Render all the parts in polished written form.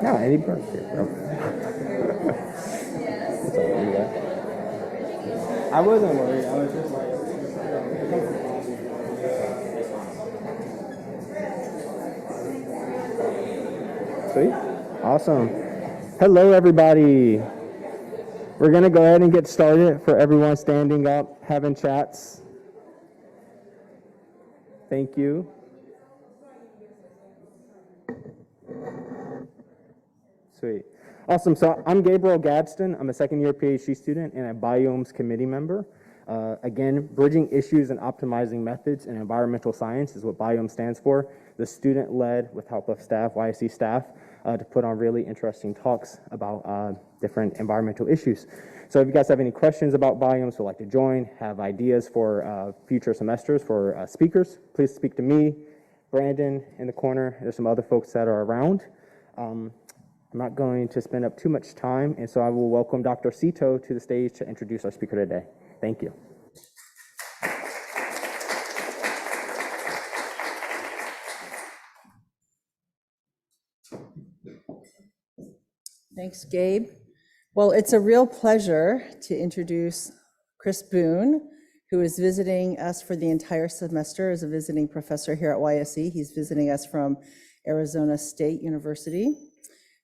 No, Eddie Burke's here, bro. That's all you got. I wasn't worried. I was just like, sweet. Awesome. Hello, everybody. We're going to go ahead and get started for everyone standing up, having chats. Thank you. Sweet. Awesome. So I'm Gabriel Gadsden. I'm a second-year PhD student and a BIOMES committee member. Again, bridging issues and optimizing methods in environmental science is what BIOMES stands for. The student-led, with help of staff, YSE staff, to put on really interesting talks about different environmental issues. So if you guys have any questions about BIOMES, would like to join, have ideas for future semesters for speakers, please speak to me, Brandon in the corner. There's some other folks that are around. I'm not going to spend up too much time, and so I will welcome Dr. Cito to the stage to introduce our speaker today. Thank you. Thanks, Gabe. Well, it's a real pleasure to introduce Chris Boone, who is visiting us for the entire semester as a visiting professor here at YSE. He's visiting us from Arizona State University.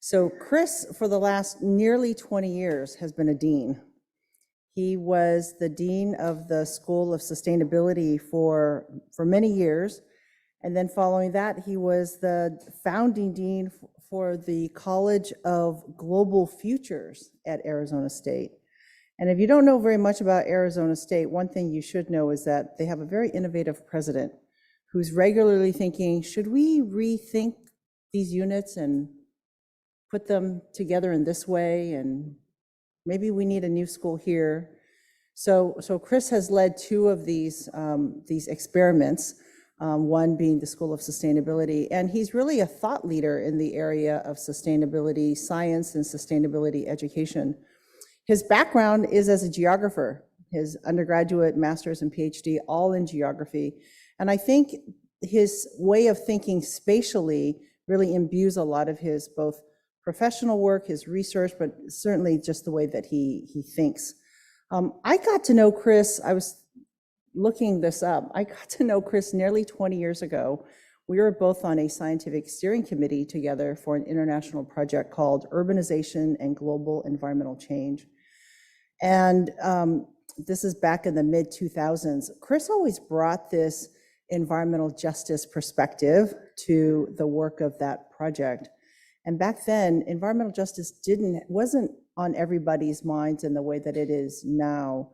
So Chris, for the last nearly 20 years, has been a dean. He was the dean of the School of Sustainability for many years. And then following that, he was the founding dean for the College of Global Futures at Arizona State. And if you don't know very much about Arizona State, one thing you should know is that they have a very innovative president who's regularly thinking, should we rethink these units and put them together in this way, and maybe we need a new school here. So Chris has led two of these experiments, one being the School of Sustainability, and he's really a thought leader in the area of sustainability science and sustainability education. His background is as a geographer, his undergraduate, master's, and PhD, all in geography. And I think his way of thinking spatially really imbues a lot of his both professional work, his research, but certainly just the way that he thinks. I got to know Chris, I was looking this up, I got to know Chris nearly 20 years ago. We were both on a scientific steering committee together for an international project called Urbanization and Global Environmental Change. And this is back in the mid-2000s. Chris always brought this environmental justice perspective to the work of that project. And back then, environmental justice wasn't on everybody's minds in the way that it is now.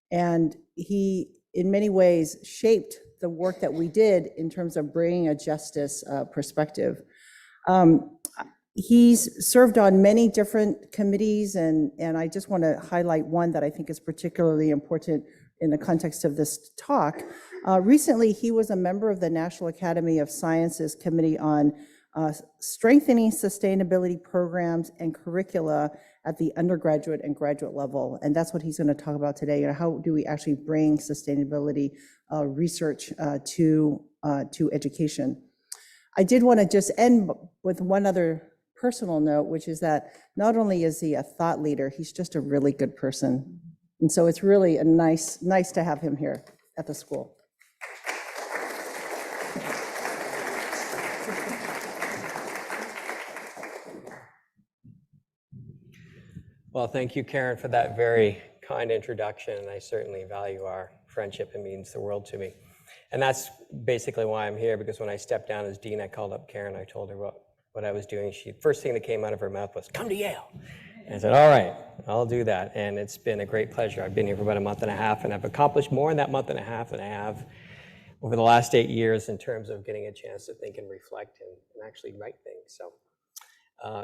And he, in many ways, shaped the work that we did in terms of bringing a justice perspective. He's served on many different committees, and I just want to highlight one that I think is particularly important in the context of this talk. Recently, he was a member of the National Academy of Sciences Committee on strengthening sustainability programs and curricula at the undergraduate and graduate level. And that's what he's going to talk about today. How do we actually bring sustainability research to education? I did want to just end with one other personal note, which is that not only is he a thought leader, he's just a really good person. And so it's really a nice to have him here at the school. Well, thank you, Karen, for that very kind introduction. And I certainly value our friendship. It means the world to me. And that's basically why I'm here, because when I stepped down as dean, I called up Karen. I told her what I was doing. First thing that came out of her mouth was, come to Yale. And I said, all right, I'll do that. And it's been a great pleasure. I've been here for about a month and a half, and I've accomplished more in that month and a half than I have over the last 8 years in terms of getting a chance to think and reflect and actually write things. So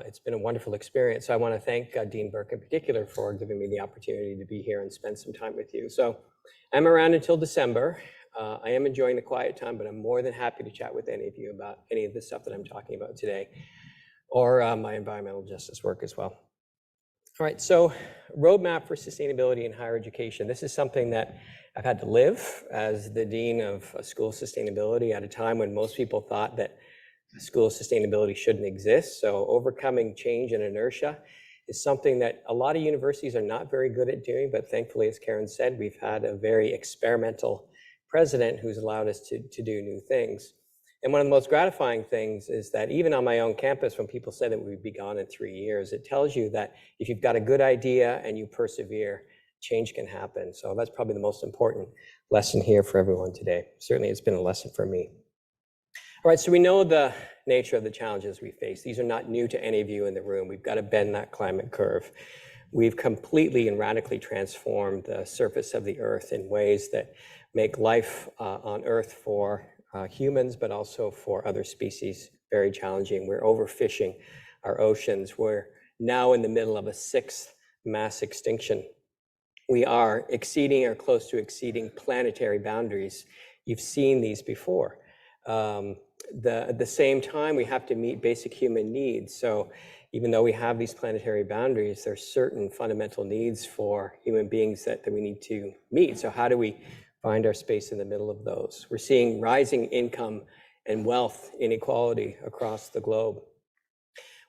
it's been a wonderful experience. So I want to thank Dean Burke in particular for giving me the opportunity to be here and spend some time with you. So I'm around until December. I am enjoying the quiet time, but I'm more than happy to chat with any of you about any of the stuff that I'm talking about today, or my environmental justice work as well. All right, so roadmap for sustainability in higher education. This is something that I've had to live as the Dean of School of Sustainability at a time when most people thought that School of Sustainability shouldn't exist. So overcoming change and inertia is something that a lot of universities are not very good at doing, but thankfully, as Karen said, we've had a very experimental president who's allowed us to do new things. And one of the most gratifying things is that even on my own campus, when people say that we'd be gone in 3 years, it tells you that if you've got a good idea and you persevere, change can happen. So that's probably the most important lesson here for everyone today. Certainly, it's been a lesson for me. All right, so we know the nature of the challenges we face. These are not new to any of you in the room. We've got to bend that climate curve. We've completely and radically transformed the surface of the Earth in ways that make life on Earth for humans, but also for other species, very challenging. We're overfishing our oceans. We're now in the middle of a 6th mass extinction. We are exceeding or close to exceeding planetary boundaries. You've seen these before. At the same time, we have to meet basic human needs. So even though we have these planetary boundaries, there's certain fundamental needs for human beings that we need to meet. So how do we find our space in the middle of those? We're seeing rising income and wealth inequality across the globe.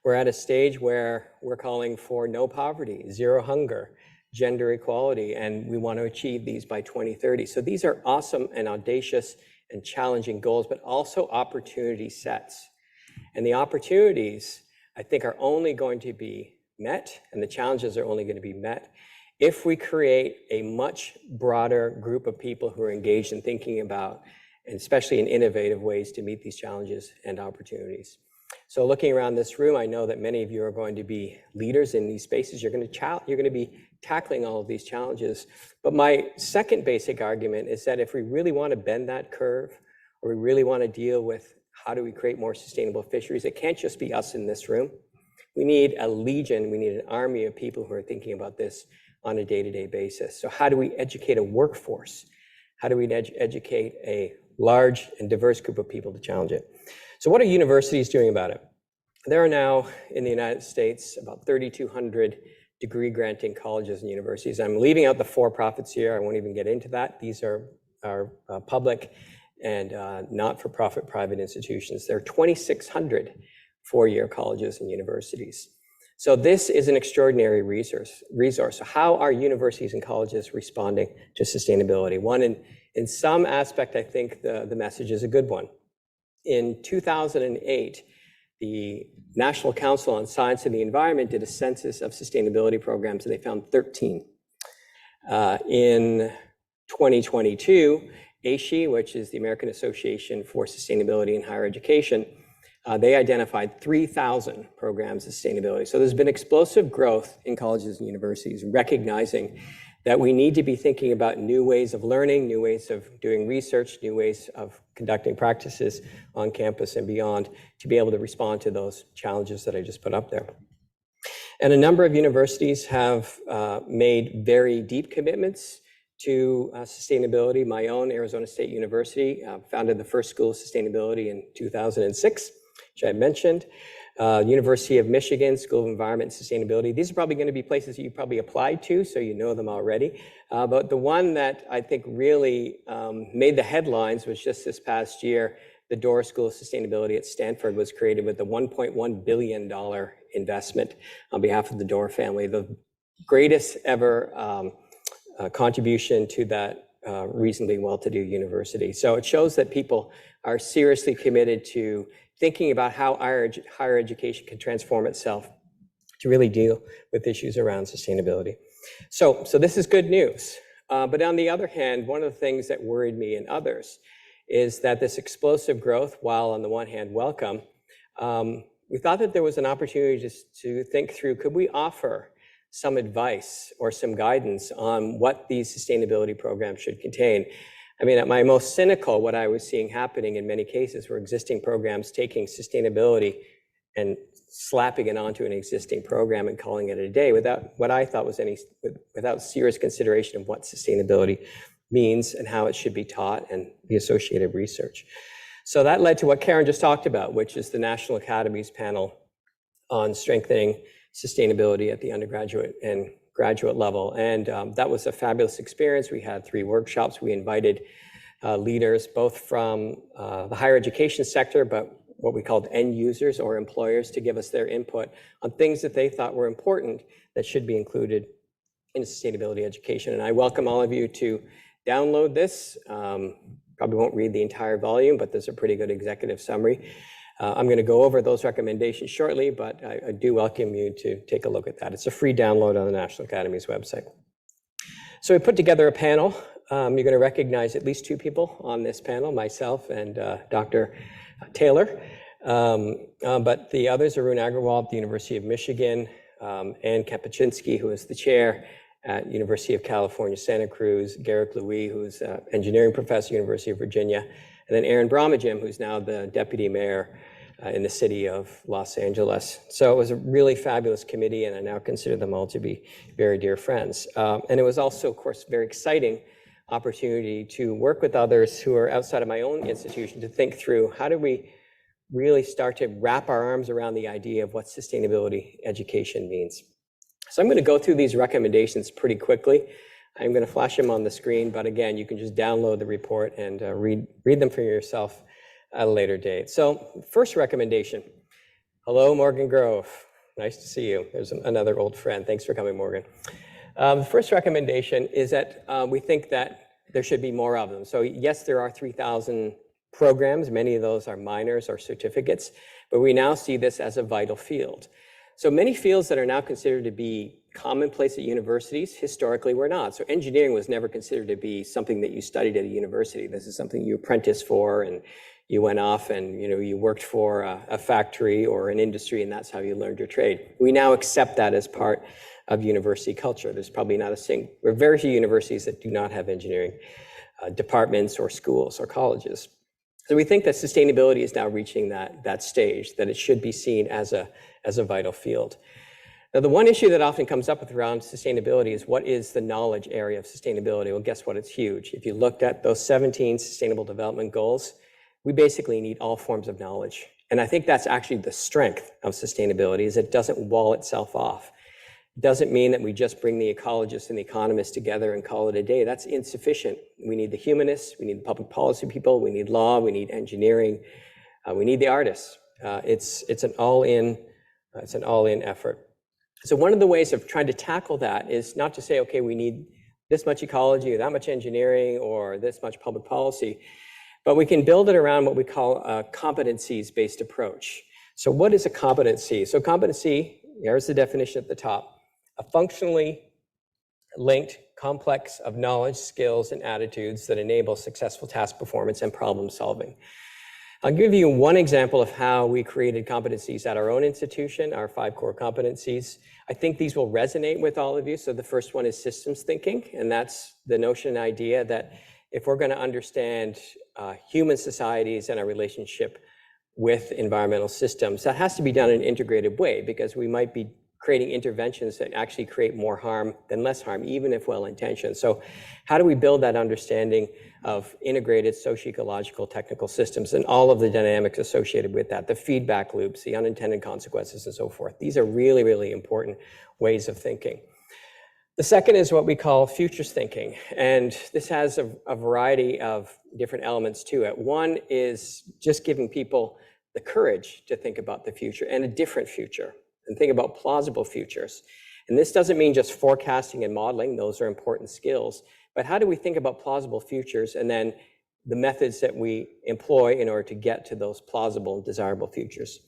We're at a stage where we're calling for no poverty, zero hunger, gender equality, and we want to achieve these by 2030. So these are awesome and audacious and challenging goals, but also opportunity sets. And the opportunities, I think, are only going to be met, and the challenges are only going to be met if we create a much broader group of people who are engaged in thinking about, and especially in innovative ways to meet these challenges and opportunities. So looking around this room, I know that many of you are going to be leaders in these spaces. You're going to be tackling all of these challenges. But my second basic argument is that if we really want to bend that curve, or we really want to deal with how do we create more sustainable fisheries, it can't just be us in this room. We need a legion, we need an army of people who are thinking about this on a day-to-day basis. So how do we educate a workforce? How do we educate a large and diverse group of people to challenge it? So what are universities doing about it? There are now in the United States about 3,200 degree granting colleges and universities. I'm leaving out the for-profits here. I won't even get into that. These are public and not-for-profit private institutions. There are 2,600 four-year colleges and universities. So this is an extraordinary resource. So how are universities and colleges responding to sustainability? One, in some aspect, I think the message is a good one. In 2008, the National Council on Science and the Environment did a census of sustainability programs, and they found 13. In 2022, ASHE, which is the American Association for Sustainability in Higher Education, they identified 3,000 programs of sustainability. So there's been explosive growth in colleges and universities, recognizing that we need to be thinking about new ways of learning, new ways of doing research, new ways of conducting practices on campus and beyond to be able to respond to those challenges that I just put up there. And a number of universities have made very deep commitments to sustainability. My own Arizona State University founded the first School of Sustainability in 2006, which I mentioned. University of Michigan, School of Environment and Sustainability. These are probably going to be places that you probably applied to, so you know them already. But the one that I think really made the headlines was just this past year. The Dorr School of Sustainability at Stanford was created with a $1.1 billion investment on behalf of the Dorr family, the greatest ever contribution to that reasonably well-to-do university. So it shows that people are seriously committed to thinking about how higher education can transform itself to really deal with issues around sustainability. So this is good news. But on the other hand, one of the things that worried me and others is that this explosive growth, while on the one hand welcome, we thought that there was an opportunity just to think through, could we offer some advice or some guidance on what these sustainability programs should contain? I mean, at my most cynical, what I was seeing happening in many cases were existing programs taking sustainability and slapping it onto an existing program and calling it a day without what I thought was without serious consideration of what sustainability means and how it should be taught and the associated research. So that led to what Karen just talked about, which is the National Academies panel on strengthening sustainability at the undergraduate and graduate level. And that was a fabulous experience. We had 3 workshops. We invited leaders both from the higher education sector, but what we called end users or employers, to give us their input on things that they thought were important that should be included in sustainability education. And I welcome all of you to download this. Probably won't read the entire volume, but there's a pretty good executive summary. I'm going to go over those recommendations shortly, but I do welcome you to take a look at that. It's a free download on the National Academy's website. So we put together a panel. You're going to recognize at least 2 people on this panel, myself and Dr. Taylor. But the others are Arun Agrawal at the University of Michigan, Ann Kapuscinski, who is the chair at University of California, Santa Cruz, Garrick Louis, who's an engineering professor, University of Virginia, and then Aaron Bromagem, who's now the deputy mayor in the city of Los Angeles. So it was a really fabulous committee, and I now consider them all to be very dear friends. And it was also, of course, very exciting opportunity to work with others who are outside of my own institution to think through how do we really start to wrap our arms around the idea of what sustainability education means. So I'm going to go through these recommendations pretty quickly. I'm going to flash them on the screen, but again, you can just download the report and read them for yourself at a later date. So first recommendation, hello, Morgan Grove. Nice to see you. There's another old friend. Thanks for coming, Morgan. The first recommendation is that we think that there should be more of them. So yes, there are 3,000 programs. Many of those are minors or certificates, but we now see this as a vital field. So many fields that are now considered to be commonplace at universities, historically were not. So engineering was never considered to be something that you studied at a university. This is something you apprenticed for, and you went off and you worked for a factory or an industry, and that's how you learned your trade. We now accept that as part of university culture. There's probably not there are very few universities that do not have engineering departments or schools or colleges. So we think that sustainability is now reaching that stage, that it should be seen as a vital field. Now, the one issue that often comes up around sustainability is what is the knowledge area of sustainability? Well, guess what? It's huge. If you looked at those 17 Sustainable Development Goals, we basically need all forms of knowledge. And I think that's actually the strength of sustainability, is it doesn't wall itself off. It doesn't mean that we just bring the ecologists and the economists together and call it a day. That's insufficient. We need the humanists, we need the public policy people, we need law, we need engineering, we need the artists. It's an all-in effort. So one of the ways of trying to tackle that is not to say, okay, we need this much ecology or that much engineering or this much public policy, but we can build it around what we call a competencies-based approach. So what is a competency? So competency, here's the definition at the top, a functionally linked complex of knowledge, skills, and attitudes that enable successful task performance and problem solving. I'll give you one example of how we created competencies at our own institution, our 5 core competencies. I think these will resonate with all of you. So the first one is systems thinking, and that's the notion and idea that if we're going to understand human societies and our relationship with environmental systems, that has to be done in an integrated way, because we might be creating interventions that actually create more harm than less harm, even if well-intentioned. So how do we build that understanding of integrated socio-ecological technical systems and all of the dynamics associated with that, the feedback loops, the unintended consequences, and so forth? These are really, really important ways of thinking. The second is what we call futures thinking, and this has a variety of different elements to it. One is just giving people the courage to think about the future and a different future, and think about plausible futures. And this doesn't mean just forecasting and modeling, those are important skills, but how do we think about plausible futures and then the methods that we employ in order to get to those plausible and desirable futures?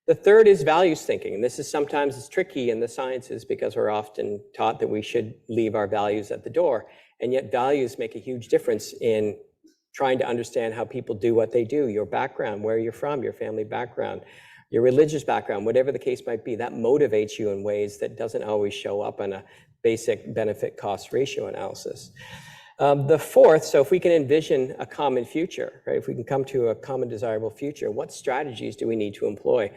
The third is values thinking, and this is sometimes it's tricky in the sciences because we're often taught that we should leave our values at the door, and yet values make a huge difference in trying to understand how people do what they do, your background, where you're from, your family background, your religious background, whatever the case might be, that motivates you in ways that doesn't always show up in a basic benefit cost ratio analysis. The fourth, so if we can envision a common future, right? If we can come to a common desirable future, what strategies do we need to employ?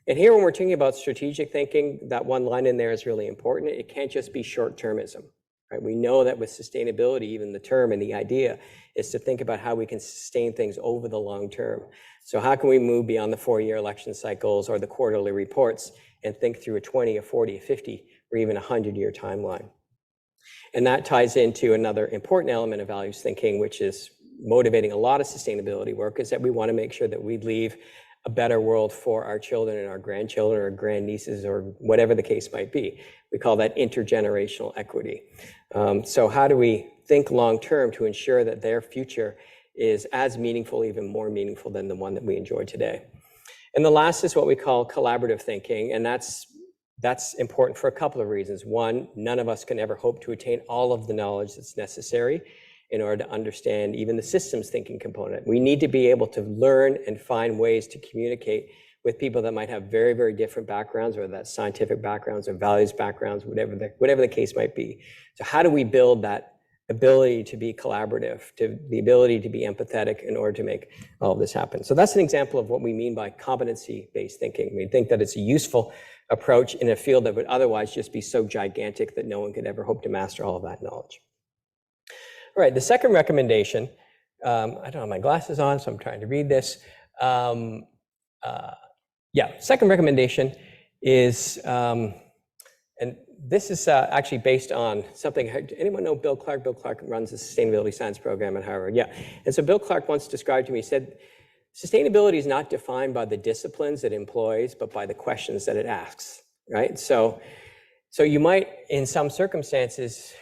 And here, when we're thinking about strategic thinking, that one line in there is really important. It can't just be short-termism, right? We know that with sustainability, even the term and the idea is to think about how we can sustain things over the long term. So how can we move beyond the 4-year election cycles or the quarterly reports and think through a 20, a 40, a 50, or even a 100-year timeline. And that ties into another important element of values thinking, which is motivating a lot of sustainability work, is that we want to make sure that we leave a better world for our children and our grandchildren or grandnieces or whatever the case might be. We call that intergenerational equity. So how do we think long-term to ensure that their future is as meaningful, even more meaningful than the one that we enjoy today? And the last is what we call collaborative thinking, and that's important for a couple of reasons. One, none of us can ever hope to attain all of the knowledge that's necessary in order to understand even the systems thinking component. We need to be able to learn and find ways to communicate with people that might have very, very different backgrounds, whether that's scientific backgrounds or values backgrounds, whatever the case might be. So how do we build that ability to be collaborative, to the ability to be empathetic in order to make all of this happen? So that's an example of what we mean by competency-based thinking. We think that it's a useful approach in a field that would otherwise just be so gigantic that no one could ever hope to master all of that knowledge. All right, the second recommendation, I don't have my glasses on, so I'm trying to read this. Second recommendation is, and this is actually based on something, anyone know Bill Clark? Bill Clark runs the Sustainability Science program at Harvard, yeah. And so Bill Clark once described to me, he said, sustainability is not defined by the disciplines it employs, but by the questions that it asks, right? So you might, in some circumstances,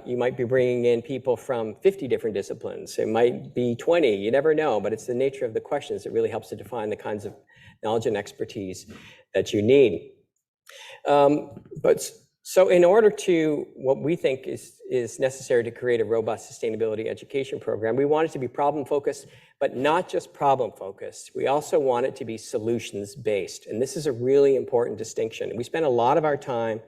you might be bringing in people from 50 different disciplines. It might be 20, you never know, but it's the nature of the questions that really helps to define the kinds of knowledge and expertise that you need. So in order to, what we think is necessary to create a robust sustainability education program, we want it to be problem-focused, but not just problem-focused. We also want it to be solutions-based, and this is a really important distinction. We spend a lot of our time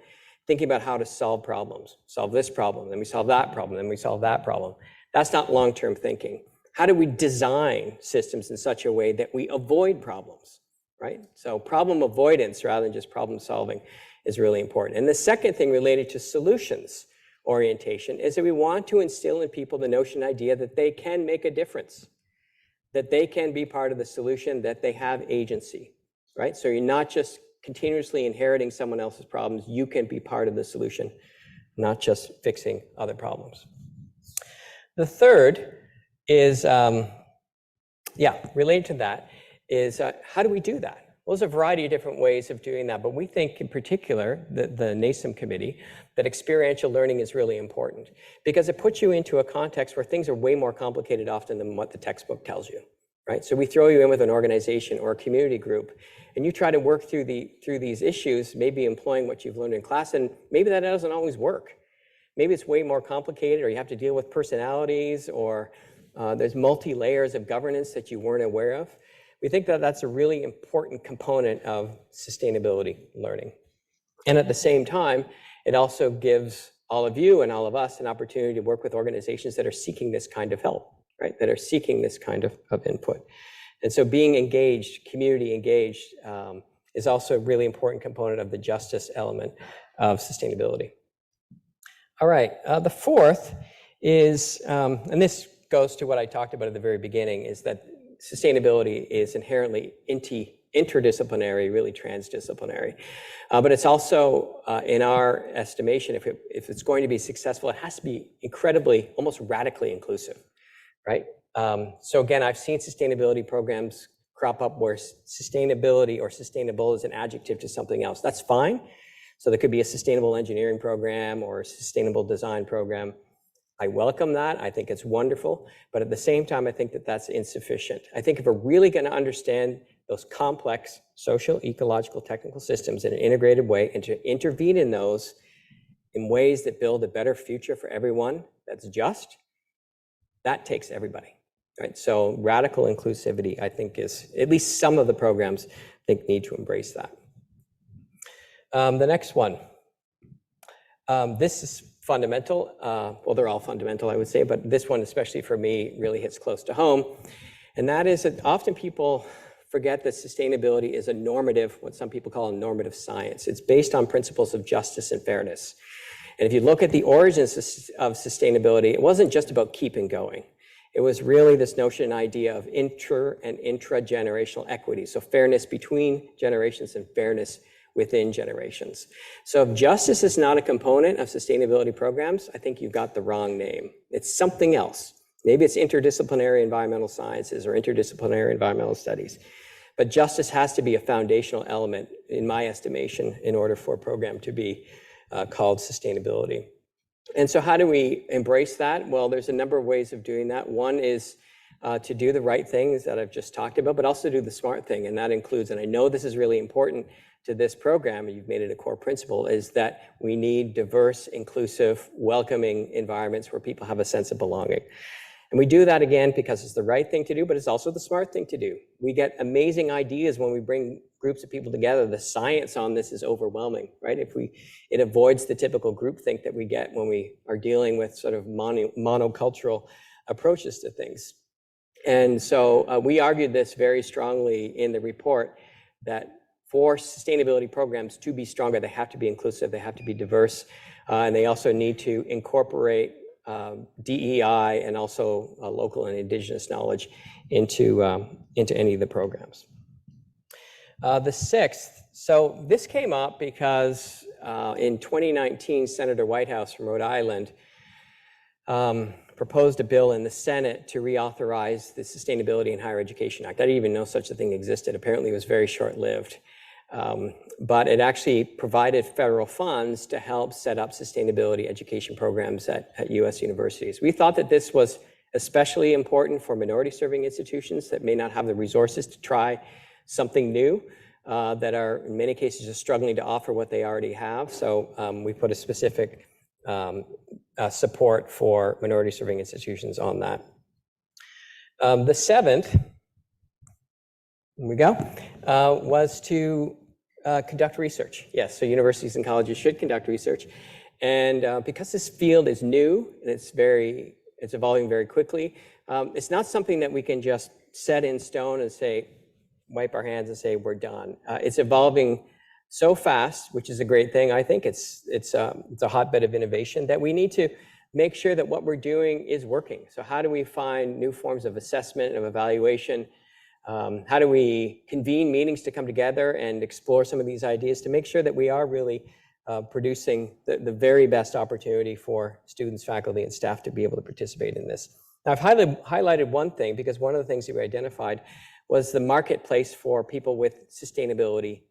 thinking about how to solve problems. Solve this problem, then we solve that problem, then we solve that problem. That's not long-term thinking. How do we design systems in such a way that we avoid problems, right? So problem avoidance rather than just problem solving is really important. And the second thing related to solutions orientation is that we want to instill in people the notion, idea that they can make a difference, that they can be part of the solution, that they have agency, right? So you're not just continuously inheriting someone else's problems, you can be part of the solution, not just fixing other problems. The third is, related to that, is how do we do that? Well, there's a variety of different ways of doing that, but we think in particular, the NASEM committee, that experiential learning is really important because it puts you into a context where things are way more complicated often than what the textbook tells you, right? So we throw you in with an organization or a community group, and you try to work through these issues, maybe employing what you've learned in class, and maybe that doesn't always work. Maybe it's way more complicated, or you have to deal with personalities, or there's multi-layers of governance that you weren't aware of. We think that that's a really important component of sustainability learning. And at the same time, it also gives all of you and all of us an opportunity to work with organizations that are seeking this kind of help, right? That are seeking this kind of input. And so being engaged, community engaged, is also a really important component of the justice element of sustainability. All right, the fourth is, and this goes to what I talked about at the very beginning, is that sustainability is inherently interdisciplinary, really transdisciplinary. But it's also, in our estimation, if it's going to be successful, it has to be incredibly, almost radically inclusive, right? So again, I've seen sustainability programs crop up where sustainability or sustainable is an adjective to something else. That's fine. So there could be a sustainable engineering program or a sustainable design program. I welcome that. I think it's wonderful. But at the same time, I think that that's insufficient. I think if we're really going to understand those complex social, ecological, technical systems in an integrated way and to intervene in those in ways that build a better future for everyone that's just, that takes everybody, right? So radical inclusivity, I think, is, at least some of the programs, I think, need to embrace that. The next one. This is fundamental. Well, they're all fundamental, I would say, but this one, especially for me, really hits close to home. And that is that often people forget that sustainability is a normative, what some people call a normative science. It's based on principles of justice and fairness. And if you look at the origins of sustainability, it wasn't just about keeping going. It was really this notion and idea of inter and intra-generational equity. So fairness between generations and fairness within generations. So if justice is not a component of sustainability programs, I think you've got the wrong name. It's something else. Maybe it's interdisciplinary environmental sciences or interdisciplinary environmental studies. But justice has to be a foundational element, in my estimation, in order for a program to be called sustainability. And so how do we embrace that? Well, there's a number of ways of doing that. One is to do the right things that I've just talked about, but also do the smart thing. And that includes, and I know this is really important to this program, and you've made it a core principle, is that we need diverse, inclusive, welcoming environments where people have a sense of belonging. And we do that, again, because it's the right thing to do, but it's also the smart thing to do. We get amazing ideas when we bring groups of people together. The science on this is overwhelming, right? It avoids the typical groupthink that we get when we are dealing with sort of monocultural approaches to things. And so we argued this very strongly in the report, that for sustainability programs to be stronger, they have to be inclusive, they have to be diverse, and they also need to incorporate DEI and also local and indigenous knowledge into any of the programs. The sixth, so this came up because in 2019, Senator Whitehouse from Rhode Island proposed a bill in the Senate to reauthorize the Sustainability in Higher Education Act. I didn't even know such a thing existed. Apparently it was very short-lived. But it actually provided federal funds to help set up sustainability education programs at US universities. We thought that this was especially important for minority-serving institutions that may not have the resources to try something new, that are in many cases just struggling to offer what they already have. So we put a specific support for minority-serving institutions on that. The seventh, here we go, was to conduct research. Yes, so universities and colleges should conduct research. And because this field is new and it's evolving very quickly, it's not something that we can just set in stone and say, wipe our hands and say, we're done. It's evolving so fast, which is a great thing. I think it's a hotbed of innovation that we need to make sure that what we're doing is working. So how do we find new forms of assessment and of evaluation? How do we convene meetings to come together and explore some of these ideas to make sure that we are really producing the very best opportunity for students, faculty, and staff to be able to participate in this? Now, I've highlighted one thing because one of the things that we identified was the marketplace for people with sustainability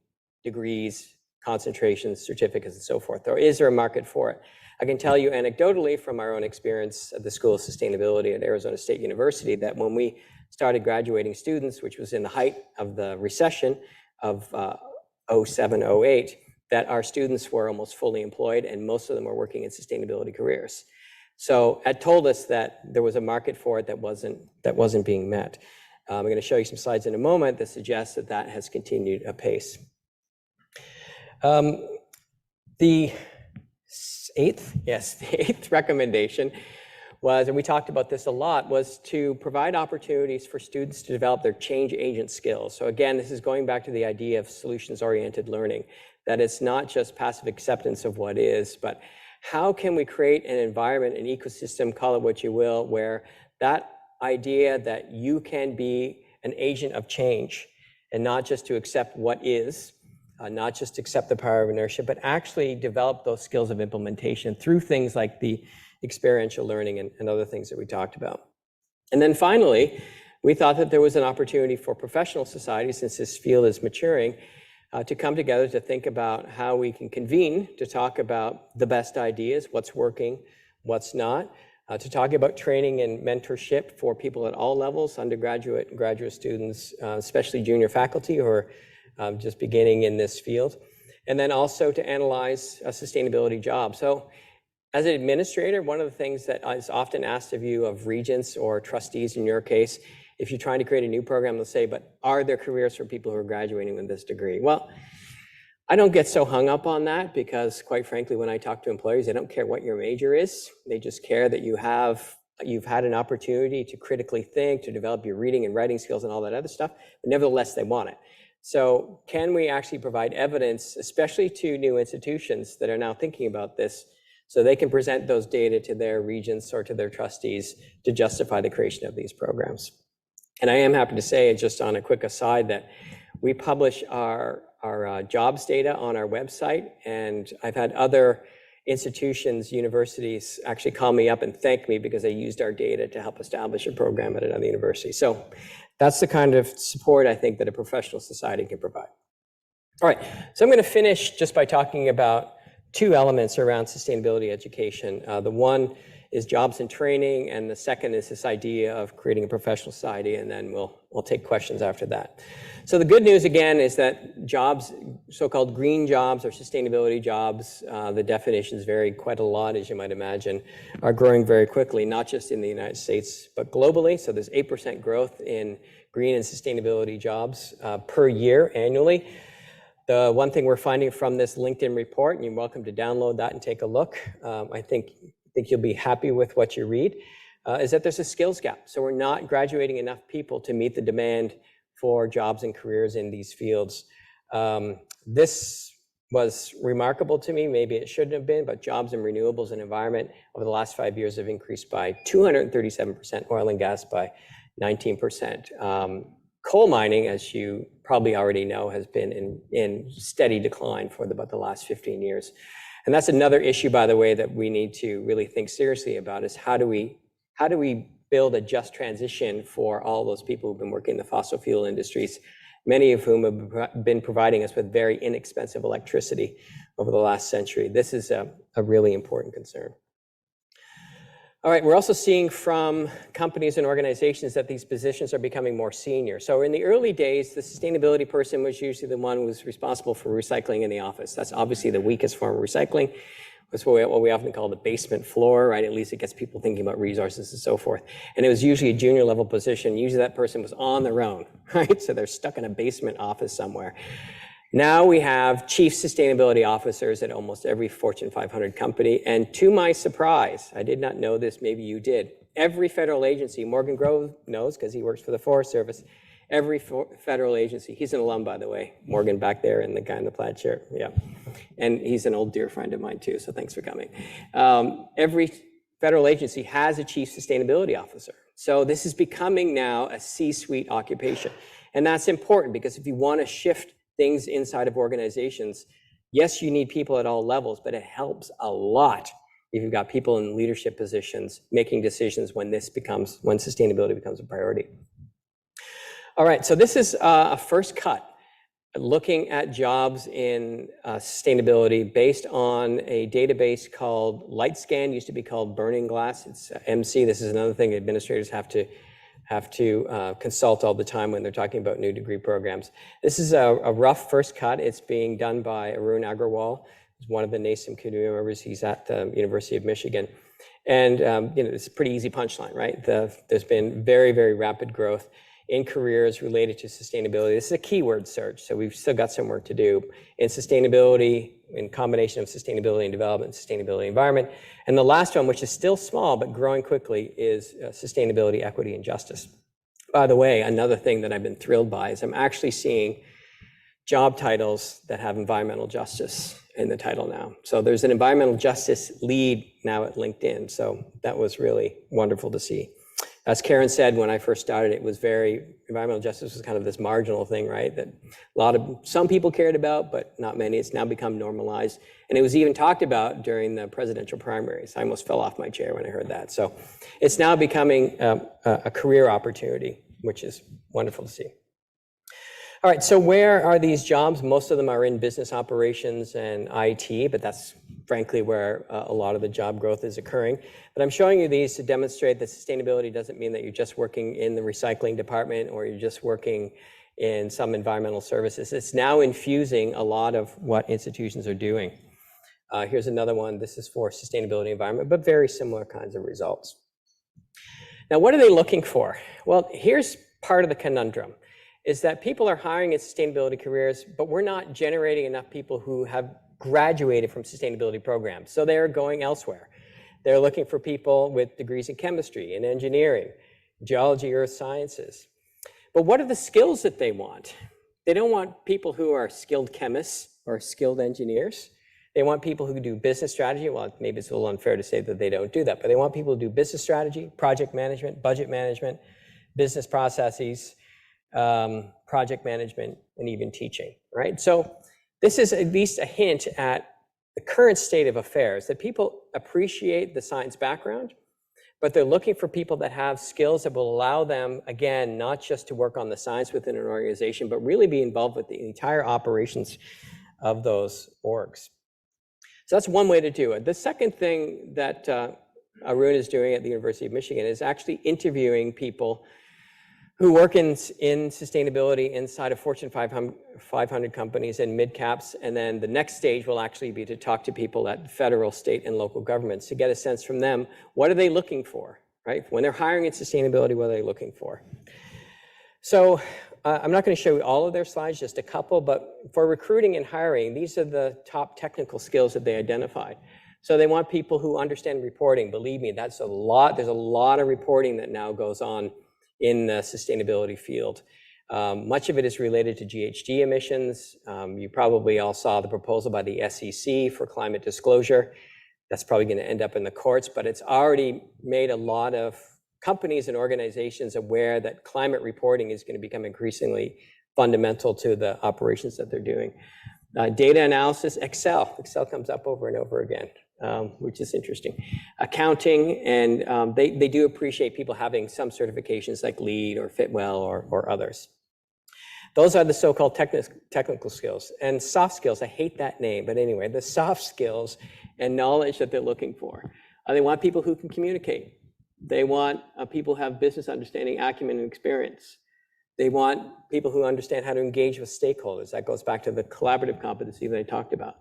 degrees, concentrations, certificates, and so forth. Or is there a market for it? I can tell you anecdotally from our own experience at the School of Sustainability at Arizona State University that when we started graduating students, which was in the height of the recession of 07, 08, that our students were almost fully employed and most of them were working in sustainability careers. So it told us that there was a market for it that wasn't being met. I'm going to show you some slides in a moment that suggest that that has continued apace. The eighth recommendation was, and we talked about this a lot, was to provide opportunities for students to develop their change agent skills. So again, this is going back to the idea of solutions-oriented learning, that it's not just passive acceptance of what is, but how can we create an environment, an ecosystem, call it what you will, where that idea that you can be an agent of change and not just to accept what is, not just accept the power of inertia, but actually develop those skills of implementation through things like the experiential learning and other things that we talked about. And then finally, we thought that there was an opportunity for professional societies, since this field is maturing, to come together to think about how we can convene to talk about the best ideas, what's working, what's not, to talk about training and mentorship for people at all levels, undergraduate and graduate students, especially junior faculty who are just beginning in this field, and then also to analyze a sustainability job. So as an administrator, one of the things that is often asked of you, of regents or trustees in your case, if you're trying to create a new program, they'll say, but are there careers for people who are graduating with this degree? Well, I don't get so hung up on that because, quite frankly, when I talk to employers, they don't care what your major is. They just care that you've had an opportunity to critically think, to develop your reading and writing skills and all that other stuff, but nevertheless, they want it. So can we actually provide evidence, especially to new institutions that are now thinking about this, so they can present those data to their regents or to their trustees to justify the creation of these programs? And I am happy to say, just on a quick aside, that we publish our jobs data on our website, and I've had other institutions, universities actually call me up and thank me because they used our data to help establish a program at another university. So that's the kind of support I think that a professional society can provide. All right, so I'm going to finish just by talking about two elements around sustainability education. The one is jobs and training, and the second is this idea of creating a professional society, and then we'll take questions after that. So the good news again is that jobs, so-called green jobs or sustainability jobs, the definitions vary quite a lot, as you might imagine, are growing very quickly, not just in the United States, but globally. So there's 8% growth in green and sustainability jobs per year annually. The one thing we're finding from this LinkedIn report, and you're welcome to download that and take a look, I think you'll be happy with what you read, is that there's a skills gap. So we're not graduating enough people to meet the demand for jobs and careers in these fields. This was remarkable to me. Maybe it shouldn't have been, but jobs in renewables and environment over the last 5 years have increased by 237%, oil and gas by 19%. Coal mining, as you probably already know, has been in steady decline for about the last 15 years. And that's another issue, by the way, that we need to really think seriously about, is how do we build a just transition for all those people who've been working in the fossil fuel industries, many of whom have been providing us with very inexpensive electricity over the last century. This is a really important concern. All right, we're also seeing from companies and organizations that these positions are becoming more senior. So in the early days, the sustainability person was usually the one who was responsible for recycling in the office. That's obviously the weakest form of recycling. That's what we often call the basement floor, right? At least it gets people thinking about resources and so forth. And it was usually a junior level position. Usually that person was on their own, right? So they're stuck in a basement office somewhere. Now we have chief sustainability officers at almost every Fortune 500 company. And to my surprise, I did not know this, maybe you did, every federal agency, Morgan Grove knows because he works for the Forest Service, every federal agency, he's an alum, by the way, Morgan back there and the guy in the plaid shirt, yeah. And he's an old dear friend of mine too, so thanks for coming. Every federal agency has a chief sustainability officer. So this is becoming now a C-suite occupation. And that's important because if you want to shift things inside of organizations, yes, you need people at all levels, but it helps a lot if you've got people in leadership positions making decisions when sustainability becomes a priority. All right, so this is a first cut looking at jobs in sustainability based on a database called LightScan, used to be called Burning Glass. It's MC. This is another thing administrators have to consult all the time when they're talking about new degree programs. This is a rough first cut. It's being done by Arun Agrawal, who's one of the NASEM community members. He's at the University of Michigan. And it's a pretty easy punchline, right? There's been very, very rapid growth in careers related to sustainability. This is a keyword search, so we've still got some work to do in sustainability, in combination of sustainability and development, sustainability environment. And the last one, which is still small but growing quickly, is sustainability, equity, and justice. By the way, another thing that I've been thrilled by is I'm actually seeing job titles that have environmental justice in the title now. So there's an environmental justice lead now at LinkedIn. So that was really wonderful to see. As Karen said, when I first started, environmental justice was kind of this marginal thing, right? That some people cared about, but not many. It's now become normalized. And it was even talked about during the presidential primaries. I almost fell off my chair when I heard that. So it's now becoming a career opportunity, which is wonderful to see. All right, so where are these jobs? Most of them are in business operations and IT, but that's frankly where a lot of the job growth is occurring. But I'm showing you these to demonstrate that sustainability doesn't mean that you're just working in the recycling department or you're just working in some environmental services. It's now infusing a lot of what institutions are doing. Here's another one. This is for sustainability environment, but very similar kinds of results. Now, what are they looking for? Well, here's part of the conundrum, is that people are hiring in sustainability careers, but we're not generating enough people who have graduated from sustainability programs. So they're going elsewhere. They're looking for people with degrees in chemistry and engineering, geology, earth sciences. But what are the skills that they want? They don't want people who are skilled chemists or skilled engineers. They want people who do business strategy. Well, maybe it's a little unfair to say that they don't do that, but they want people who do business strategy, project management, budget management, business processes, project management, and even teaching, right? So this is at least a hint at the current state of affairs, that people appreciate the science background, but they're looking for people that have skills that will allow them, again, not just to work on the science within an organization, but really be involved with the entire operations of those orgs. So that's one way to do it. The second thing that Arun is doing at the University of Michigan is actually interviewing people who work in sustainability inside of Fortune 500 companies and mid-caps. And then the next stage will actually be to talk to people at federal, state, and local governments to get a sense from them, what are they looking for, right? When they're hiring in sustainability, what are they looking for? So I'm not going to show you all of their slides, just a couple, but for recruiting and hiring, these are the top technical skills that they identified. So they want people who understand reporting. Believe me, that's a lot. There's a lot of reporting that now goes on in the sustainability field. Much of it is related to GHG emissions. You probably all saw the proposal by the SEC for climate disclosure. That's probably going to end up in the courts, but it's already made a lot of companies and organizations aware that climate reporting is going to become increasingly fundamental to the operations that they're doing. Data analysis, Excel comes up over and over again. Which is interesting. Accounting, and they do appreciate people having some certifications like LEED or Fitwell or others. Those are the so-called technical skills. And soft skills, I hate that name, but anyway, the soft skills and knowledge that they're looking for. They want people who can communicate. They want people who have business understanding, acumen, and experience. They want people who understand how to engage with stakeholders. That goes back to the collaborative competency that I talked about.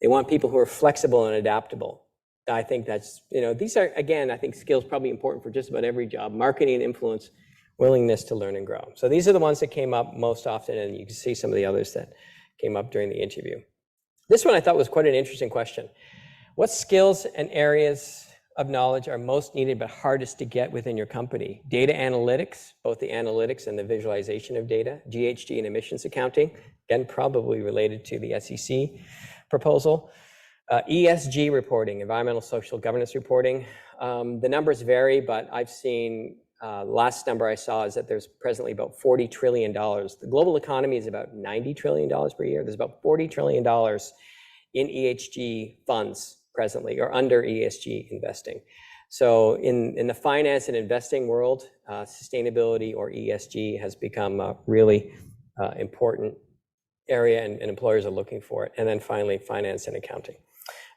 They want people who are flexible and adaptable. I think that's, these are, again, I think skills probably important for just about every job. Marketing and influence, willingness to learn and grow. So these are the ones that came up most often, and you can see some of the others that came up during the interview. This one I thought was quite an interesting question. What skills and areas of knowledge are most needed but hardest to get within your company? Data analytics, both the analytics and the visualization of data, GHG and emissions accounting, again, probably related to the SEC proposal. ESG reporting, environmental social governance reporting. The numbers vary, but I've seen, last number I saw is that there's presently about $40 trillion. The global economy is about $90 trillion per year. There's about $40 trillion in ESG funds presently, or under ESG investing. So in the finance and investing world, sustainability or ESG has become a really important area, and employers are looking for it. And then finally, finance and accounting.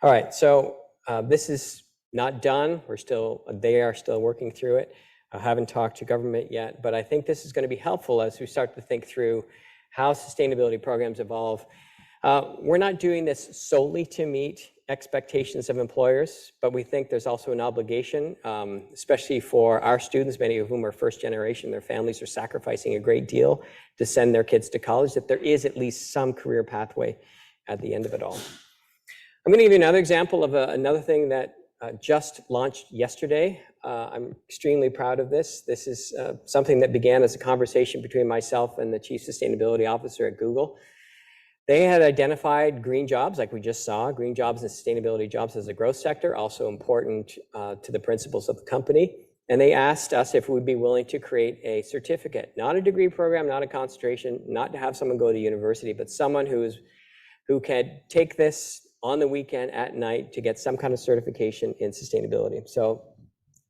All right, so this is not done. They are still working through it. I haven't talked to government yet, but I think this is going to be helpful as we start to think through how sustainability programs evolve. We're not doing this solely to meet expectations of employers, but we think there's also an obligation, especially for our students, many of whom are first generation. Their families are sacrificing a great deal to send their kids to college, that there is at least some career pathway at the end of it all. I'm going to give you another example of another thing that just launched yesterday. I'm extremely proud of this. This is something that began as a conversation between myself and the Chief Sustainability Officer at Google. They had identified green jobs, like we just saw, green jobs and sustainability jobs as a growth sector, also important to the principles of the company. And they asked us if we'd be willing to create a certificate, not a degree program, not a concentration, not to have someone go to university, but someone who can take this on the weekend at night to get some kind of certification in sustainability. So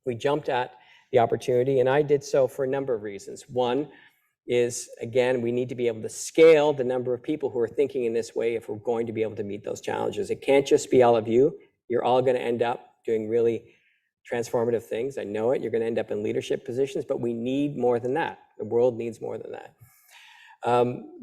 we jumped at the opportunity, and I did so for a number of reasons. One is, again, we need to be able to scale the number of people who are thinking in this way if we're going to be able to meet those challenges. It can't just be all of you. You're all going to end up doing really transformative things. I know it. You're going to end up in leadership positions, but we need more than that. The world needs more than that.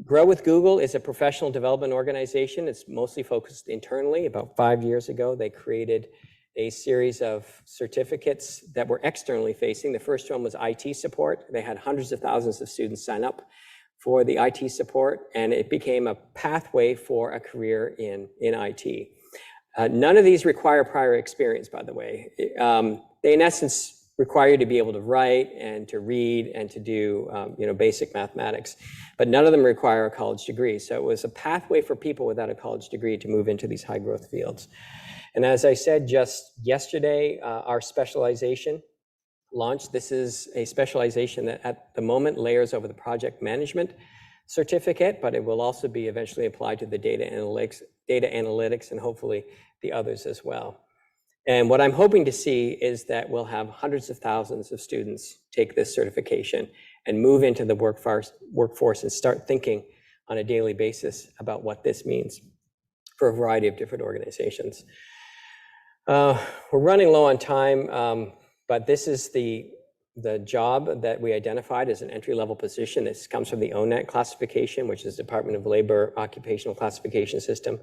Grow with Google is a professional development organization. It's mostly focused internally. About 5 years ago, they created a series of certificates that were externally facing. The first one was IT support. They had hundreds of thousands of students sign up for the IT support, and it became a pathway for a career in IT. None of these require prior experience, by the way. They, in essence, require you to be able to write and to read and to do basic mathematics, but none of them require a college degree. So it was a pathway for people without a college degree to move into these high growth fields. And as I said just yesterday, our specialization launched. This is a specialization that at the moment layers over the project management. certificate, but it will also be eventually applied to the data analytics, and hopefully the others as well. And what I'm hoping to see is that we'll have hundreds of thousands of students take this certification and move into the workforce and start thinking on a daily basis about what this means for a variety of different organizations. We're running low on time, but this is the job that we identified as an entry-level position. This comes from the ONET classification, which is Department of Labor Occupational Classification System.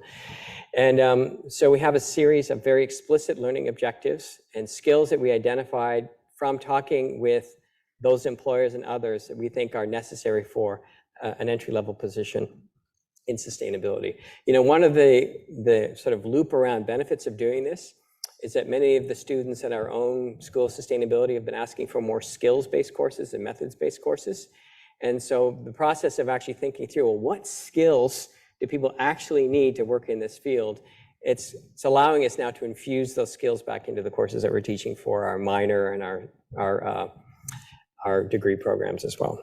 And so we have a series of very explicit learning objectives and skills that we identified from talking with those employers and others that we think are necessary for an entry-level position in sustainability. You know, one of the sort of loop around benefits of doing this is that many of the students at our own School of Sustainability have been asking for more skills-based courses and methods-based courses. And so the process of actually thinking through, well, what skills do people actually need to work in this field? It's allowing us now to infuse those skills back into the courses that we're teaching for our minor and our degree programs as well.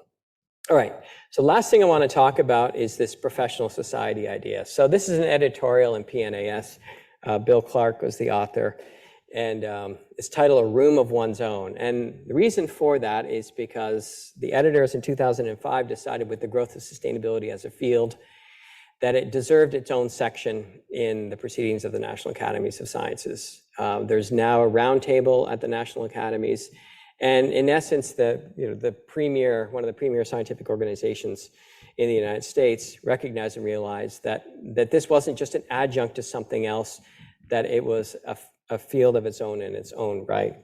All right, so last thing I want to talk about is this professional society idea. So this is an editorial in PNAS. Bill Clark was the author, and it's titled A Room of One's Own. And the reason for that is because the editors in 2005 decided with the growth of sustainability as a field that it deserved its own section in the proceedings of the National Academies of Sciences. There's now a roundtable at the National Academies, and in essence, one of the premier scientific organizations in the United States recognized and realized that this wasn't just an adjunct to something else, that it was a field of its own in its own right.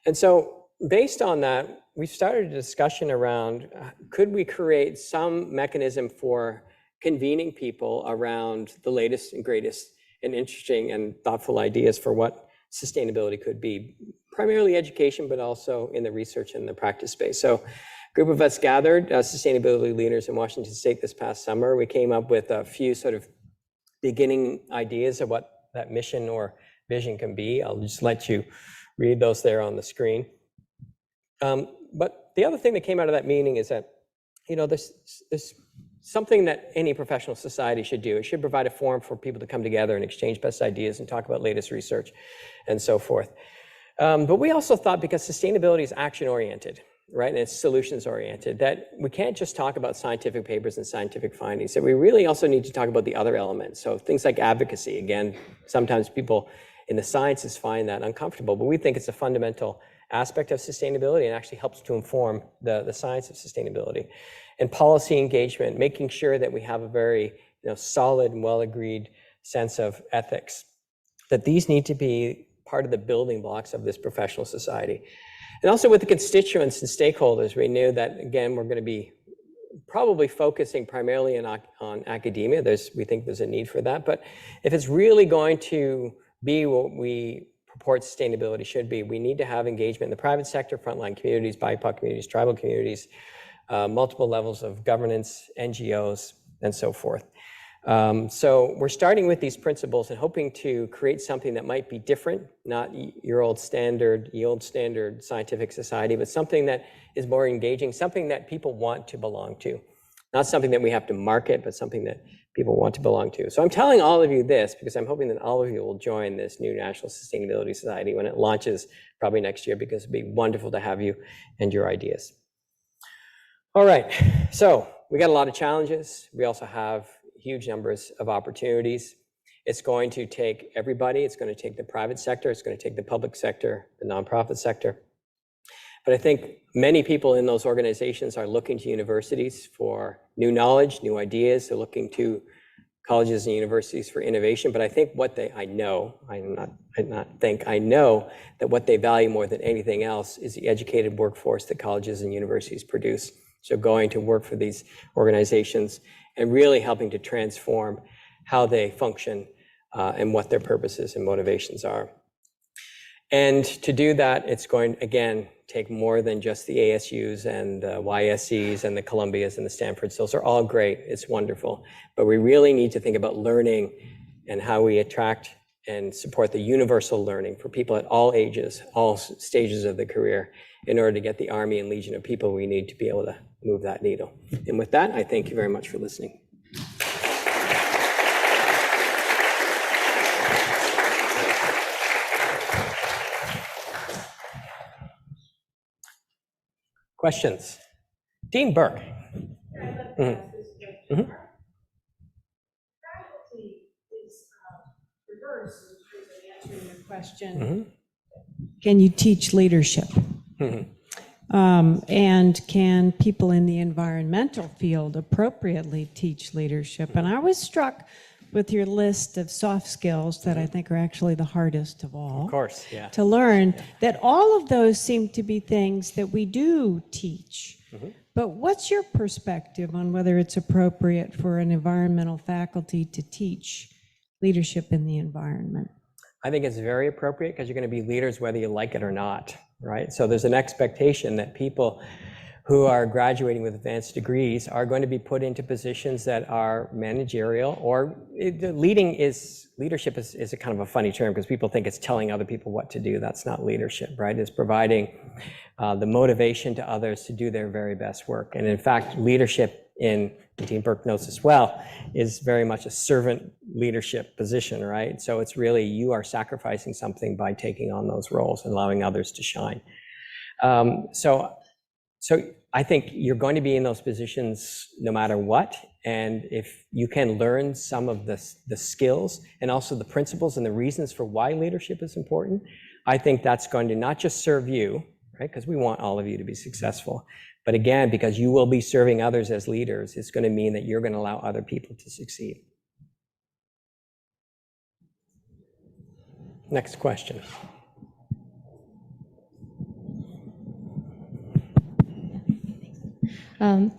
And so based on that, we started a discussion around, could we create some mechanism for convening people around the latest and greatest and interesting and thoughtful ideas for what sustainability could be, primarily education, but also in the research and the practice space. So a group of us gathered, sustainability leaders in Washington State this past summer. We came up with a few sort of beginning ideas of what that mission or vision can be. I'll just let you read those there on the screen. But the other thing that came out of that meeting is that, you know, there's something that any professional society should do. It should provide a forum for people to come together and exchange best ideas and talk about latest research and so forth. But we also thought, because sustainability is action-oriented, right, and it's solutions-oriented, that we can't just talk about scientific papers and scientific findings, that we really also need to talk about the other elements. So things like advocacy. Again, sometimes people in the sciences find that uncomfortable, but we think it's a fundamental aspect of sustainability and actually helps to inform the science of sustainability. And policy engagement, making sure that we have a very solid and well-agreed sense of ethics, that these need to be part of the building blocks of this professional society. And also with the constituents and stakeholders, we knew that, again, we're going to be probably focusing primarily on academia. We think there's a need for that. But if it's really going to be what we purport sustainability should be, we need to have engagement in the private sector, frontline communities, BIPOC communities, tribal communities, multiple levels of governance, NGOs, and so forth. So we're starting with these principles and hoping to create something that might be different, not your old standard scientific society, but something that is more engaging, something that people want to belong to. Not something that we have to market, but something that people want to belong to. So I'm telling all of you this because I'm hoping that all of you will join this new National Sustainability Society when it launches probably next year, because it'd be wonderful to have you and your ideas. All right, so we got a lot of challenges. We also have huge numbers of opportunities. It's going to take everybody. It's going to take the private sector. It's going to take the public sector, the nonprofit sector. But I think many people in those organizations are looking to universities for new knowledge, new ideas. They're looking to colleges and universities for innovation. But I think I know that what they value more than anything else is the educated workforce that colleges and universities produce. So going to work for these organizations and really helping to transform how they function and what their purposes and motivations are. And to do that, it's going, again, take more than just the ASUs and the YSEs and the Columbias and the Stanfords. Those are all great. It's wonderful. But we really need to think about learning and how we attract and support the universal learning for people at all ages, all stages of the career, in order to get the army and legion of people we need to be able to move that needle. And with that, I thank you very much for listening. Questions? Dean Burke. Mm-hmm. Reverse in terms of answering the question. Can you teach leadership? And can people in the environmental field appropriately teach leadership? And I was struck with your list of soft skills that I think are actually the hardest of all. Of course, yeah. To learn that all of those seem to be things that we do teach. But what's your perspective on whether it's appropriate for an environmental faculty to teach leadership in the environment? I think it's very appropriate because you're going to be leaders whether you like it or not, right? So there's an expectation that people who are graduating with advanced degrees are going to be put into positions that are managerial, or leadership is a kind of a funny term because people think it's telling other people what to do. That's not leadership, right? It's providing the motivation to others to do their very best work. And in fact, leadership, in Dean Burke knows as well, is very much a servant leadership position, right? So it's really, you are sacrificing something by taking on those roles and allowing others to shine. So I think you're going to be in those positions no matter what. And if you can learn some of the skills and also the principles and the reasons for why leadership is important, I think that's going to not just serve you, right? Because we want all of you to be successful. But again, because you will be serving others as leaders, it's going to mean that you're going to allow other people to succeed. Next question.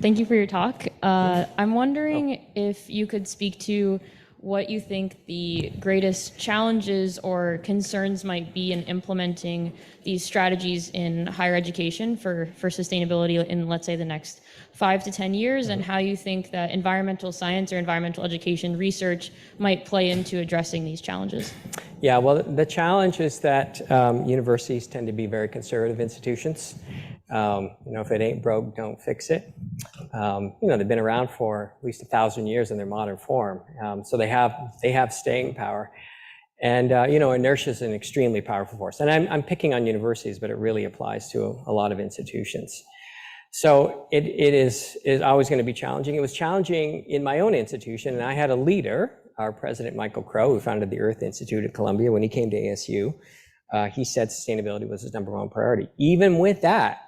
Thank you for your talk. I'm wondering if you could speak to what you think the greatest challenges or concerns might be in implementing these strategies in higher education for sustainability in, let's say, the next 5 to 10 years, and how you think that environmental science or environmental education research might play into addressing these challenges. Yeah, well, the challenge is that universities tend to be very conservative institutions. If it ain't broke, don't fix it. They've been around for at least 1,000 years in their modern form. So they have staying power. And, inertia is an extremely powerful force. And I'm picking on universities, but it really applies to a lot of institutions. So it is always going to be challenging. It was challenging in my own institution, and I had a leader, our president, Michael Crow, who founded the Earth Institute at Columbia. When he came to ASU, he said sustainability was his #1 priority. Even with that,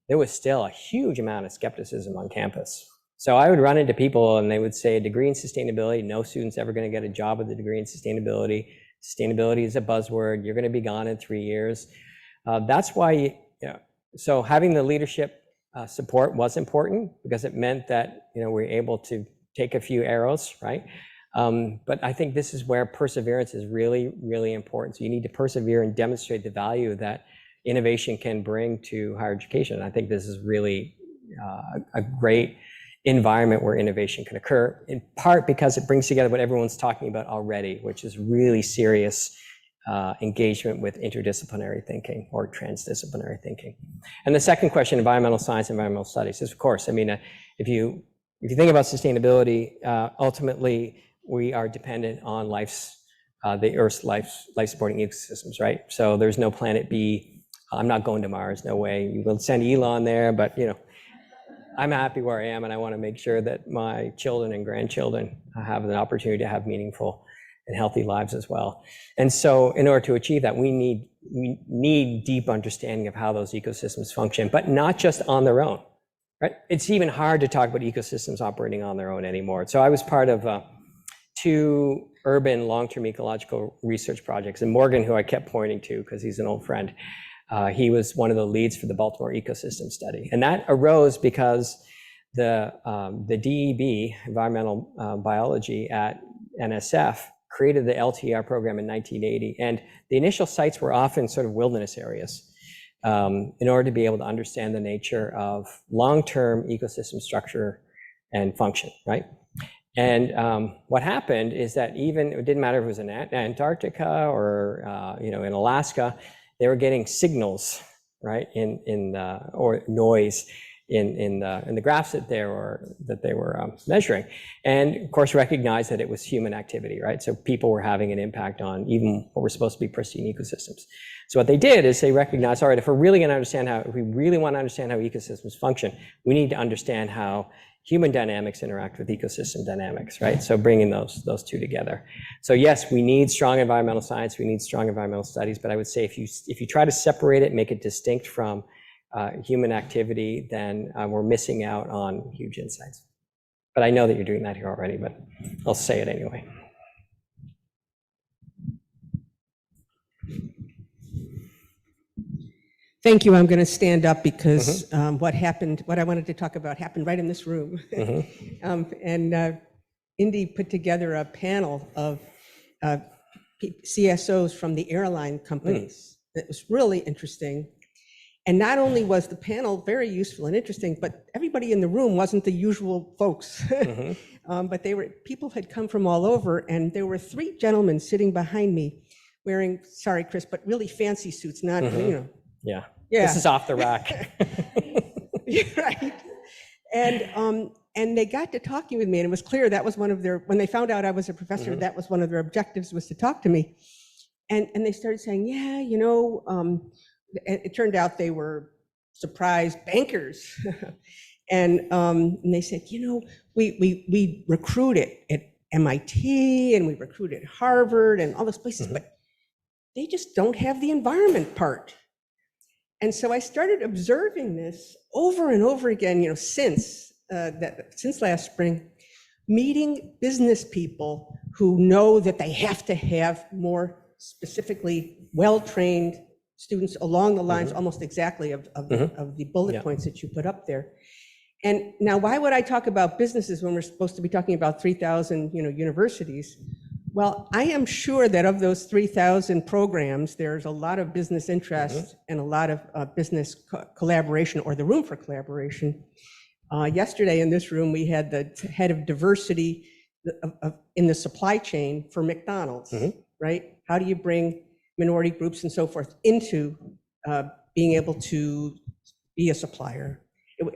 there was still a huge amount of skepticism on campus. So I would run into people and they would say, a degree in sustainability, no student's ever going to get a job with a degree in sustainability. Sustainability is a buzzword. You're going to be gone in 3 years. That's why, so having the leadership support was important because it meant that, we're able to take a few arrows, right? But I think this is where perseverance is really, really important. So you need to persevere and demonstrate the value that innovation can bring to higher education. I think this is really a great environment where innovation can occur, in part because it brings together what everyone's talking about already, which is really serious engagement with interdisciplinary thinking or transdisciplinary thinking. And the second question, environmental science, environmental studies, is of course, if you think about sustainability, ultimately we are dependent on the Earth's life-supporting ecosystems, right? So there's no planet B. I'm not going to Mars, no way. You will send Elon there, but I'm happy where I am, and I want to make sure that my children and grandchildren have an opportunity to have meaningful and healthy lives as well. And so in order to achieve that, we need deep understanding of how those ecosystems function, but not just on their own, right? It's even hard to talk about ecosystems operating on their own anymore. So I was part of 2 urban long-term ecological research projects, and Morgan, who I kept pointing to because he's an old friend, he was one of the leads for the Baltimore ecosystem study. And that arose because the DEB, environmental biology at NSF, created the LTR program in 1980. And the initial sites were often sort of wilderness areas in order to be able to understand the nature of long-term ecosystem structure and function, right? And what happened is that even, it didn't matter if it was in Antarctica or in Alaska, they were getting signals, right, or noise in the graphs that they were measuring, and of course recognized that it was human activity, right? So people were having an impact on even what were supposed to be pristine ecosystems. So what they did is they recognized, all right, if we really want to understand how ecosystems function, we need to understand how human dynamics interact with ecosystem dynamics, right? So bringing those two together. So yes, we need strong environmental science, we need strong environmental studies, but I would say if you try to separate it, make it distinct from human activity, then we're missing out on huge insights. But I know that you're doing that here already, but I'll say it anyway. Thank you. I'm going to stand up because what I wanted to talk about happened right in this room. Indy put together a panel of CSOs from the airline companies. That was really interesting. And not only was the panel very useful and interesting, but everybody in the room wasn't the usual folks. But people had come from all over, and there were 3 gentlemen sitting behind me wearing, sorry, Chris, but really fancy suits, not, Yeah. This is off the rack. Right. And they got to talking with me, and it was clear that was one of their, when they found out I was a professor, that was one of their objectives, was to talk to me. And they started saying, yeah, it turned out they were surprised bankers. And they said, we recruited at MIT and we recruited Harvard and all those places, but they just don't have the environment part. And so I started observing this over and over again, since last spring, meeting business people who know that they have to have more specifically well-trained students along the lines almost exactly of the bullet points that you put up there. And now, why would I talk about businesses when we're supposed to be talking about 3,000 universities? Well, I am sure that of those 3,000 programs, there's a lot of business interest and a lot of business collaboration, or the room for collaboration. Yesterday in this room, we had the head of diversity in the supply chain for McDonald's, right? How do you bring minority groups and so forth into being able to be a supplier?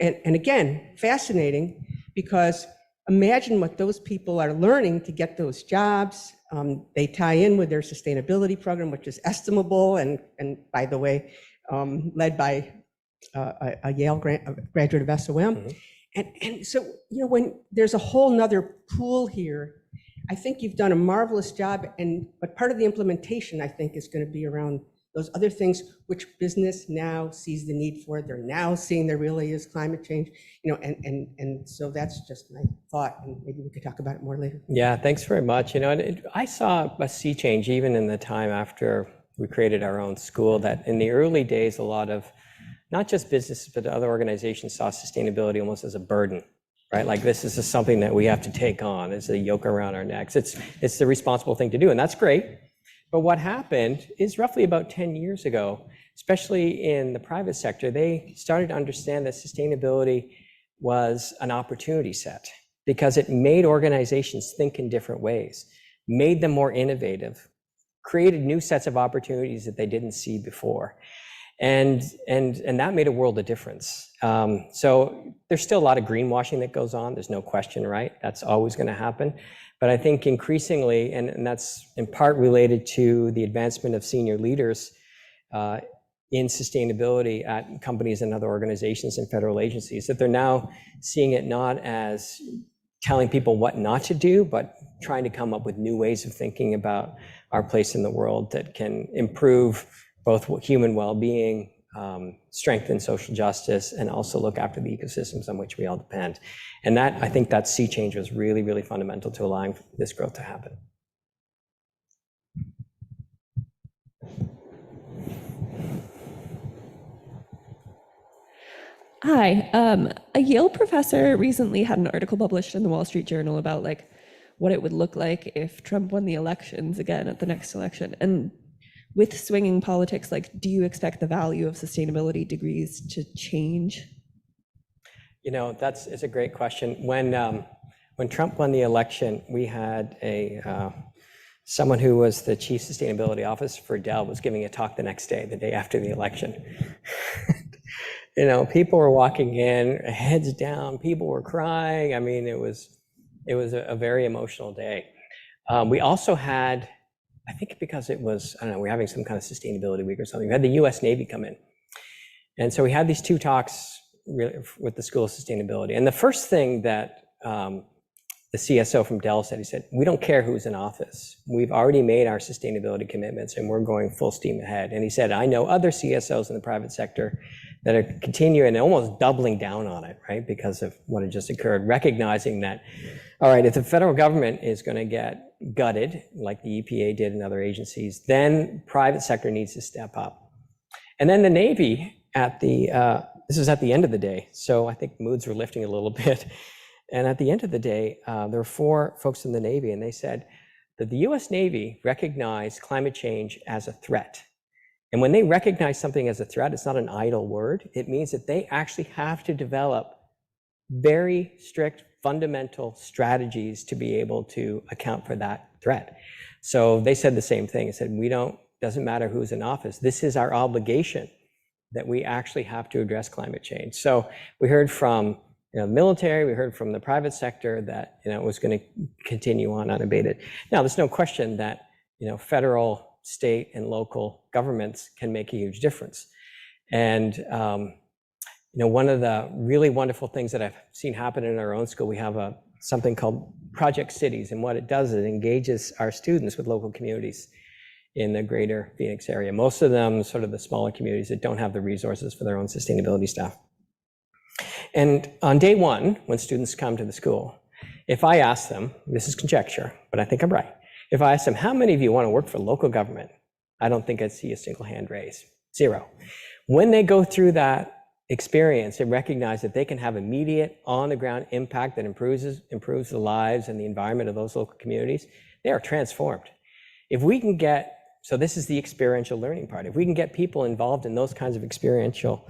And again, fascinating, because imagine what those people are learning to get those jobs. They tie in with their sustainability program, which is estimable, and by the way, led by a Yale graduate of SOM. And so, when there's a whole nother pool here, I think you've done a marvelous job. But part of the implementation, I think, is going to be around those other things which business now sees the need for. They're now seeing there really is climate change, and so that's just my thought, and maybe we could talk about it more later. Yeah, thanks very much. I saw a sea change even in the time after we created our own school, that in the early days, a lot of not just businesses, but other organizations saw sustainability almost as a burden, right? Like, this is just something that we have to take on. It's a yoke around our necks. It's the responsible thing to do, and that's great. But what happened is roughly about 10 years ago, especially in the private sector, they started to understand that sustainability was an opportunity set, because it made organizations think in different ways, made them more innovative, created new sets of opportunities that they didn't see before. And that made a world of difference. So there's still a lot of greenwashing that goes on. There's no question, right? That's always going to happen. But I think increasingly, and that's in part related to the advancement of senior leaders in sustainability at companies and other organizations and federal agencies, that they're now seeing it not as telling people what not to do, but trying to come up with new ways of thinking about our place in the world that can improve both human well-being, strengthen social justice, and also look after the ecosystems on which we all depend. And that, I think that sea change was really, really fundamental to allowing this growth to happen. Hi, a Yale professor recently had an article published in the Wall Street Journal about what it would look like if Trump won the elections again at the next election. And with swinging politics, do you expect the value of sustainability degrees to change? It's a great question. When when Trump won the election, we had someone who was the chief sustainability officer for Dell was giving a talk the next day, the day after the election. You know, people were walking in, heads down, people were crying. I mean, it was a very emotional day. We also had, I think because it was, I don't know, we're having some kind of sustainability week or something, we had the US Navy come in. And so we had these two talks really with the School of Sustainability. And the first thing that the CSO from Dell said, he said, we don't care who's in office. We've already made our sustainability commitments and we're going full steam ahead. And he said, I know other CSOs in the private sector that are continuing and almost doubling down on it, right? Because of what had just occurred, recognizing that, all right, if the federal government is going to get gutted, like the EPA did and other agencies, then private sector needs to step up. And then the Navy this was at the end of the day. So I think moods were lifting a little bit. And at the end of the day, there were 4 folks in the Navy, and they said that the US Navy recognized climate change as a threat. And when they recognize something as a threat, it's not an idle word. It means that they actually have to develop very strict fundamental strategies to be able to account for that threat. So they said the same thing. It said, doesn't matter who's in office. This is our obligation that we actually have to address climate change. So we heard from the military, we heard from the private sector that it was going to continue on unabated. Now, there's no question that federal, state, and local governments can make a huge difference. And one of the really wonderful things that I've seen happen in our own school, we have something called Project Cities, and what it does is it engages our students with local communities in the greater Phoenix area. Most of them sort of the smaller communities that don't have the resources for their own sustainability staff. And on day 1, when students come to the school, if I ask them, this is conjecture, but I think I'm right. If I ask them, how many of you want to work for local government? I don't think I'd see a single hand raised. 0. When they go through that experience and recognize that they can have immediate on-the-ground impact that improves the lives and the environment of those local communities, they are transformed. If we can so this is the experiential learning part. If we can get people involved in those kinds of experiential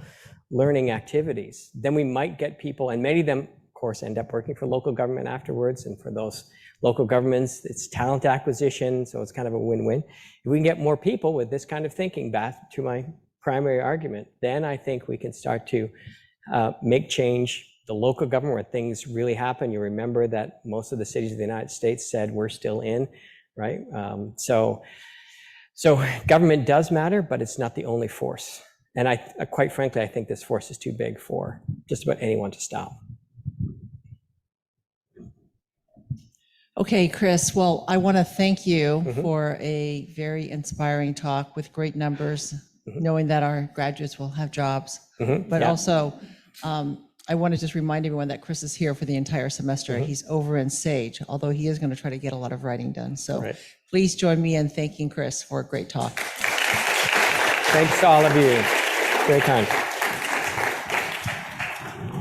learning activities, then we might get people, and many of them, of course, end up working for local government afterwards. And for those local governments, it's talent acquisition, so it's kind of a win-win. If we can get more people with this kind of thinking, back to my primary argument, then I think we can start to make change. The local government where things really happen. You remember that most of the cities of the United States said we're still in, right? So government does matter, but it's not the only force. And quite frankly, I think this force is too big for just about anyone to stop. Okay, Chris, well, I want to thank you for a very inspiring talk with great numbers, knowing that our graduates will have jobs. But also, I want to just remind everyone that Chris is here for the entire semester. He's over in Sage, although he is going to try to get a lot of writing done. So please join me in thanking Chris for a great talk. Thanks to all of you. Great time.